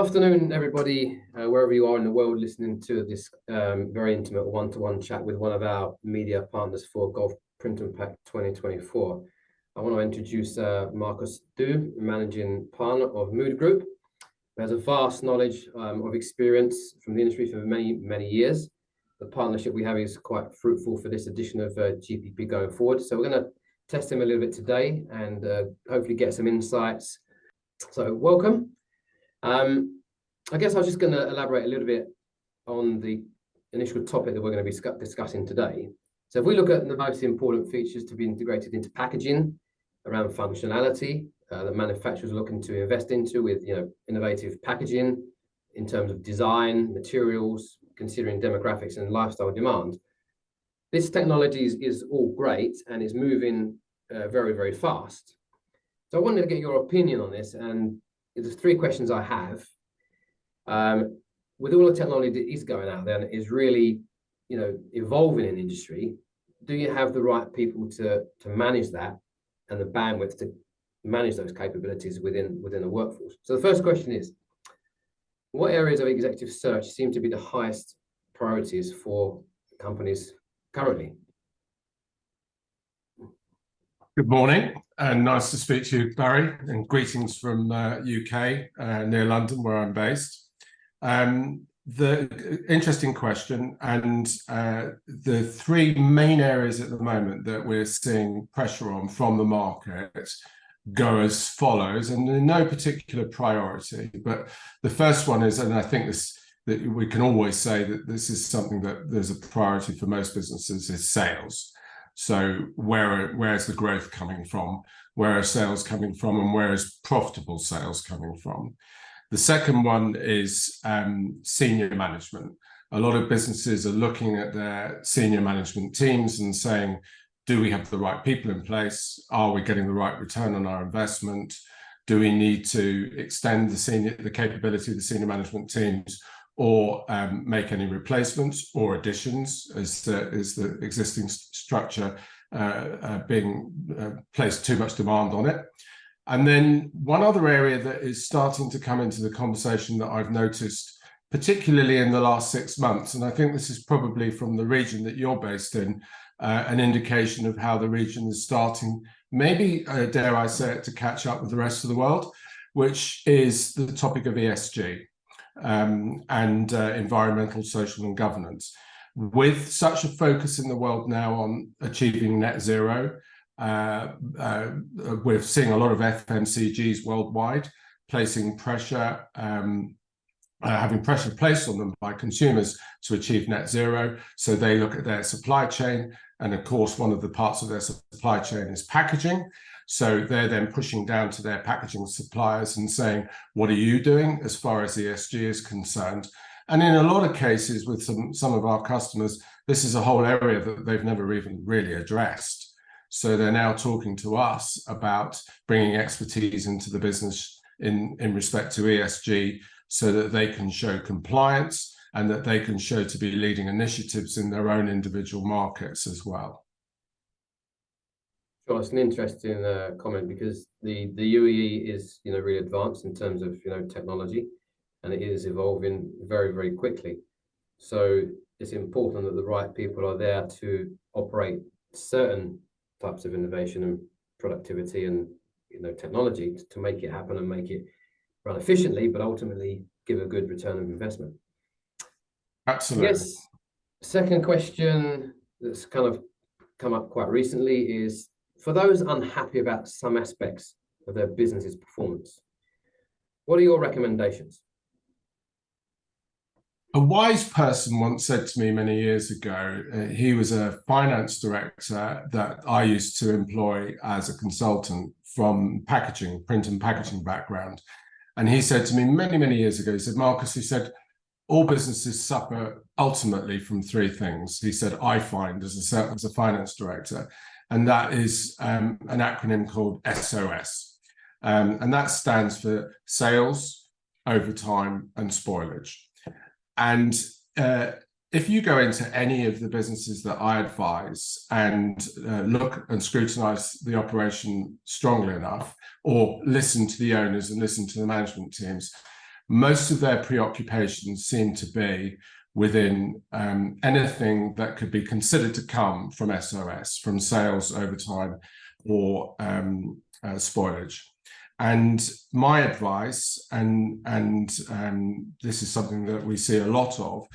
afternoon, everybody, wherever you are in the world listening to this very intimate one-to-one chat with one of our media partners for Golf Print and Pack 2024. I want to introduce Marcus Du, Managing Partner of Mood Group, who has a vast knowledge of experience from the industry for many, many years. The partnership we have is quite fruitful for this edition of GPP going forward. So we're going to test him a little bit today and hopefully get some insights. So welcome. I guess I was just going to elaborate a little bit on the initial topic that we're going to be discussing today. So if we look at the most important features to be integrated into packaging around functionality that manufacturers are looking to invest into with innovative packaging in terms of design, materials, considering demographics and lifestyle demand. This technology is all great and is moving very, very fast. So I wanted to get your opinion on this, and there's three questions I have. With all the technology that is going out there and is really, evolving in the industry, do you have the right people to manage that and the bandwidth to manage those capabilities within the workforce? So the first question is, what areas of executive search seem to be the highest priorities for companies currently? Good morning, and nice to speak to you, Barry, and greetings from UK, near London, where I'm based. The interesting question, and the three main areas at the moment that we're seeing pressure on from the market go as follows, and in no particular priority. But the first one is, and I think that we can always say that this is something that there's a priority for most businesses, is sales. So where's the growth coming from? Where are sales coming from, and where is profitable sales coming from? The second one is senior management. A lot of businesses are looking at their senior management teams and saying, do we have the right people in place? Are we getting the right return on our investment? Do we need to extend the capability of the senior management teams, or make any replacements or additions as the existing structure being placed too much demand on it? And then one other area that is starting to come into the conversation that I've noticed, particularly in the last 6 months, and I think this is probably from the region that you're based in, an indication of how the region is starting, maybe, dare I say it, to catch up with the rest of the world, which is the topic of ESG. And environmental, social and governance. With such a focus in the world now on achieving net zero, we're seeing a lot of FMCGs worldwide placing pressure, having pressure placed on them by consumers to achieve net zero. So they look at their supply chain, and of course one of the parts of their supply chain is packaging. So they're then pushing down to their packaging suppliers and saying, what are you doing as far as ESG is concerned? And in a lot of cases with some of our customers, this is a whole area that they've never even really addressed. So they're now talking to us about bringing expertise into the business in respect to ESG, so that they can show compliance and that they can show to be leading initiatives in their own individual markets as well. Sure, it's an interesting comment, because the UAE is really advanced in terms of technology, and it is evolving very, very quickly. So it's important that the right people are there to operate certain types of innovation and productivity and technology to make it happen and make it run efficiently, but ultimately give a good return of investment. Absolutely. Yes. Second question that's kind of come up quite recently is, for those unhappy about some aspects of their business's performance, what are your recommendations? A wise person once said to me many years ago, he was a finance director that I used to employ as a consultant from packaging, print and packaging background. And he said to me many, many years ago, he said, Marcus, he said, all businesses suffer ultimately from three things. He said, I find as a finance director, and that is an acronym called SOS. And that stands for sales, overtime, and spoilage. And if you go into any of the businesses that I advise and look and scrutinize the operation strongly enough, or listen to the owners and listen to the management teams, most of their preoccupations seem to be within anything that could be considered to come from SOS, from sales overtime or spoilage. And my advice, and this is something that we see a lot of,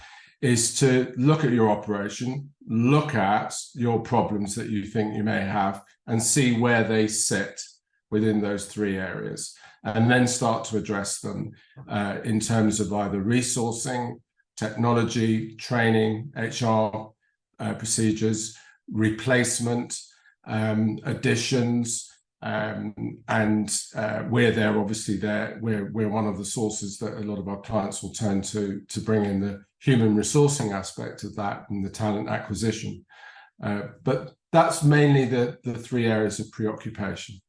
is to look at your operation, look at your problems that you think you may have, and see where they sit within those three areas, and then start to address them in terms of either resourcing, technology, training, HR procedures, replacement, additions, and we're there, obviously there, we're one of the sources that a lot of our clients will turn to bring in the human resourcing aspect of that and the talent acquisition. But that's mainly the three areas of preoccupation.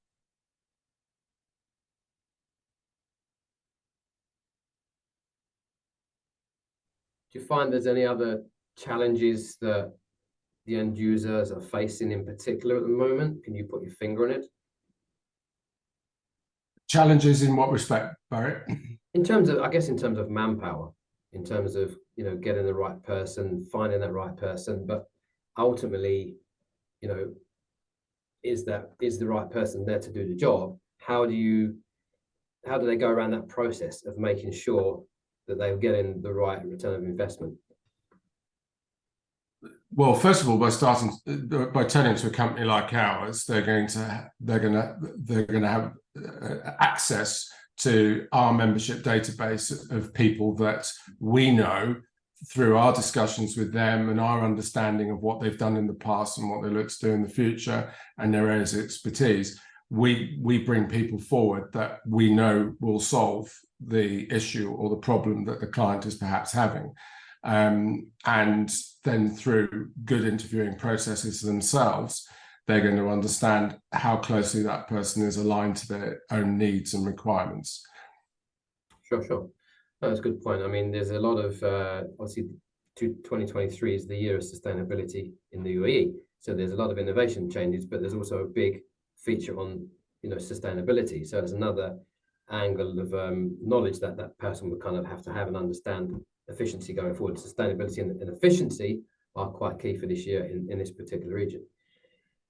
Do you find there's any other challenges that the end users are facing in particular at the moment? Can you put your finger on it? Challenges in what respect, Barry? In terms of, I guess, in terms of manpower, in terms of, you know, getting the right person, finding that right person, but ultimately, you know, is the right person there to do the job? How do they go around that process of making sure that they're getting the right return of investment? Well, first of all, by turning to a company like ours, they're going to have access to our membership database of people that we know through our discussions with them and our understanding of what they've done in the past and what they look to do in the future and their areas of expertise. We bring people forward that we know will solve the issue or the problem that the client is perhaps having. And then through good interviewing processes themselves, they're going to understand how closely that person is aligned to their own needs and requirements. Sure. That's a good point. I mean, there's a lot of, obviously, 2023 is the year of sustainability in the UAE. So there's a lot of innovation changes, but there's also a big feature on, you know, sustainability. So there's another angle of knowledge that that person would kind of have to have and understand efficiency going forward. Sustainability and efficiency are quite key for this year in this particular region.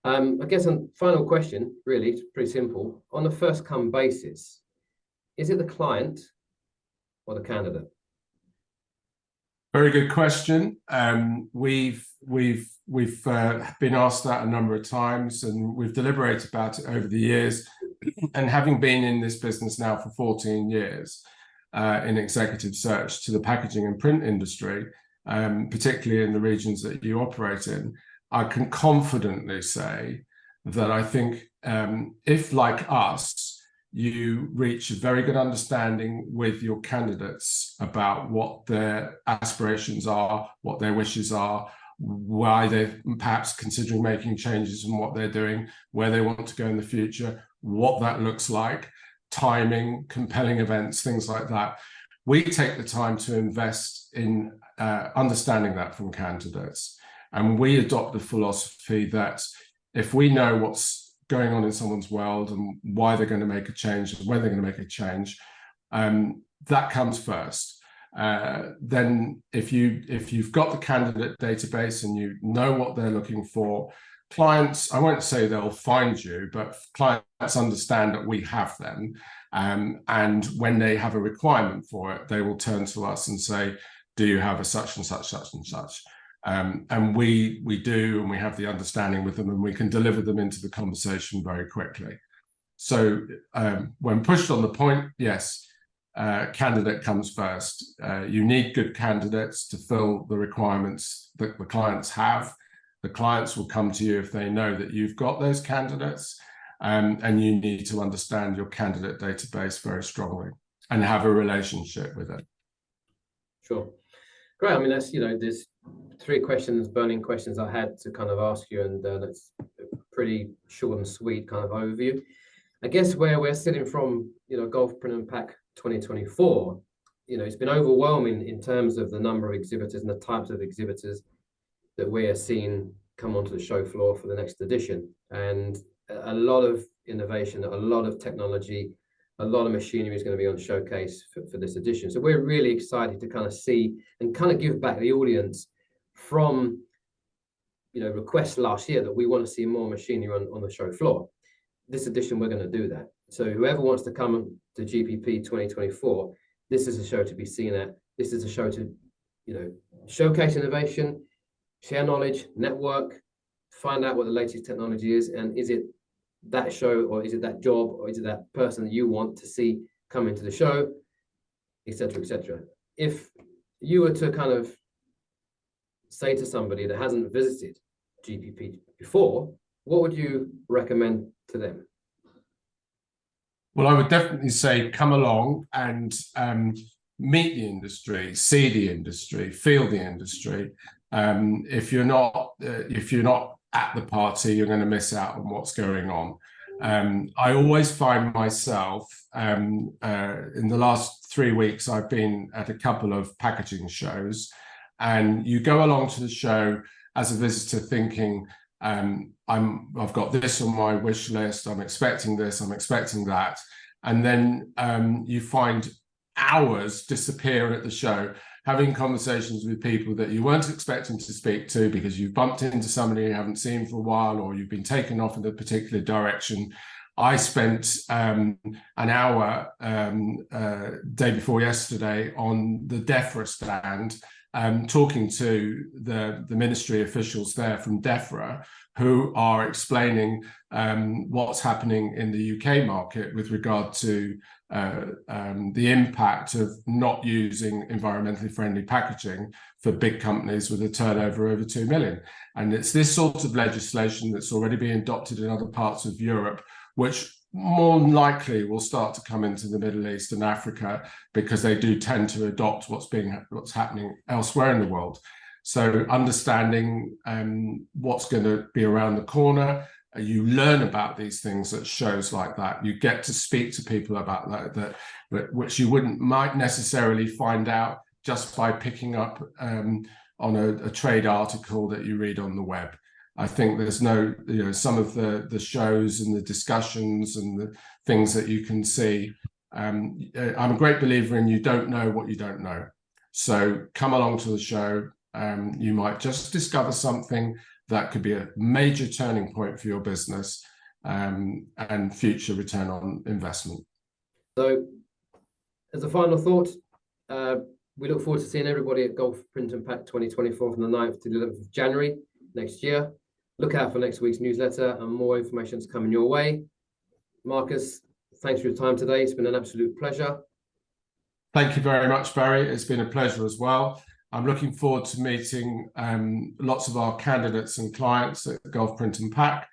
I guess a final question, really, it's pretty simple. On a first come basis, is it the client or the candidate? Very good question. We've been asked that a number of times, and we've deliberated about it over the years. And having been in this business now for 14 years, in executive search to the packaging and print industry, particularly in the regions that you operate in, I can confidently say that I think if, like us, you reach a very good understanding with your candidates about what their aspirations are, what their wishes are, why they're perhaps considering making changes in what they're doing, where they want to go in the future, what that looks like, timing, compelling events, things like that. We take the time to invest in understanding that from candidates. And we adopt the philosophy that if we know what's going on in someone's world and why they're going to make a change and when they're going to make a change, that comes first. Then if you've got the candidate database and you know what they're looking for, clients, I won't say they'll find you, but clients understand that we have them. And when they have a requirement for it, they will turn to us and say, do you have a such and such, such and such? And we do, and we have the understanding with them, and we can deliver them into the conversation very quickly. So when pushed on the point, yes, candidate comes first. You need good candidates to fill the requirements that the clients have. The clients will come to you if they know that you've got those candidates, and you need to understand your candidate database very strongly and have a relationship with it. Sure. Great. I mean, that's, you know, there's three burning questions I had to kind of ask you, and that's a pretty short and sweet kind of overview. I guess where we're sitting from, you know, Golf Print and Pack 2024, you know, it's been overwhelming in terms of the number of exhibitors and the types of exhibitors that we are seeing come onto the show floor for the next edition. And a lot of innovation, a lot of technology, a lot of machinery is going to be on showcase for this edition. So we're really excited to kind of see and kind of give back the audience from, you know, requests last year that we want to see more machinery on the show floor. This edition, we're going to do that. So whoever wants to come to GPP 2024, this is a show to be seen at. This is a show to, you know, showcase innovation, share knowledge, network, find out what the latest technology is, and is it that show, or is it that job, or is it that person that you want to see come into the show, etc., etc. If you were to kind of say to somebody that hasn't visited GPP before, what would you recommend to them? Well, I would definitely say come along and meet the industry, see the industry, feel the industry. If you're not at the party, you're going to miss out on what's going on. I always find myself in the last 3 weeks, I've been at a couple of packaging shows, and you go along to the show as a visitor thinking, I've got this on my wish list, I'm expecting this, I'm expecting that. And then you find hours disappear at the show, having conversations with people that you weren't expecting to speak to because you've bumped into somebody you haven't seen for a while, or you've been taken off in a particular direction. I spent an hour day before yesterday on the DEFRA stand, talking to the ministry officials there from DEFRA, who are explaining what's happening in the UK market with regard to the impact of not using environmentally friendly packaging for big companies with a turnover over 2 million. And it's this sort of legislation that's already being adopted in other parts of Europe, which more likely will start to come into the Middle East and Africa, because they do tend to adopt what's happening elsewhere in the world. So understanding what's going to be around the corner, you learn about these things at shows like that. You get to speak to people about that which you might necessarily find out just by picking up on a trade article that you read on the web. I think there's no, you know, some of the shows and the discussions and the things that you can see. I'm a great believer in you don't know what you don't know. So come along to the show. You might just discover something that could be a major turning point for your business and future return on investment. So as a final thought, we look forward to seeing everybody at Golf Print and Pack 2024 from the 9th to the 11th of January next year. Look out for next week's newsletter, and more information is coming your way. Marcus, thanks for your time today. It's been an absolute pleasure. Thank you very much, Barry. It's been a pleasure as well. I'm looking forward to meeting lots of our candidates and clients at Golf Print and Pack.